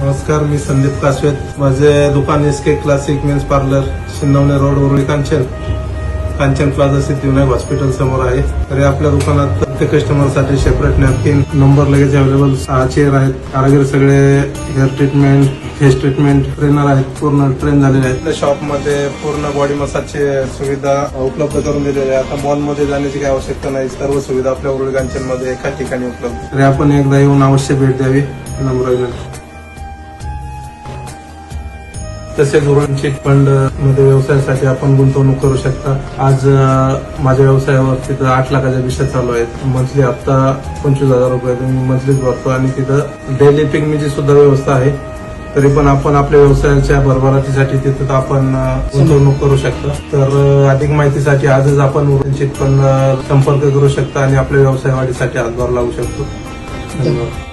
नमस्कार, मी संदीप कासवेत. माझे दुकान SK classic men's parlour, Shindawane road, Uruli Kanchan plaza Siddhivinayak hospital समोर आहे. तरी आपल्या दुकानात प्रत्येक कस्टमरसाठी सेपरेट नॅपकिन, नंबर लगेच अवेलेबल, 6 चेअर आहेत. कारागीर सगळे hair treatment, face treatment, trainer आहेत, पूर्ण ट्रेन झालेले आहेत. आपल्या शॉपमध्ये पूर्ण बॉडी मसाजची सुविधा उपलब्ध करून दिलेली आहे. आता मॉलमध्ये जाण्याची काही आवश्यकता नाही, सर्व सुविधा आपल्या उरुळी कांचनमध्ये एका ठिकाणी उपलब्ध. तरी आपण एकदा येऊन अवश्य भेट द्यावी. नंबर विनंती. तसेच उरण चिट फंड मध्ये व्यवसायासाठी आपण गुंतवणूक करू शकता. आज माझ्या व्यवसायावर तिथं 8 लाखाच्या विषय चालू आहेत. मंथली हप्ता 25,000 रुपये मी मंथलीच भरतो आणि तिथं डेली पिकनिकची सुद्धा व्यवस्था आहे. तरी पण आपण आपल्या व्यवसायाच्या भरभराटीसाठी तिथं आपण गुंतवणूक करू शकता. तर अधिक माहितीसाठी आजच आपण उरण चिट फंड संपर्क करू शकता आणि आपल्या व्यवसाय वाढीसाठी हातभार लावू शकतो. धन्यवाद.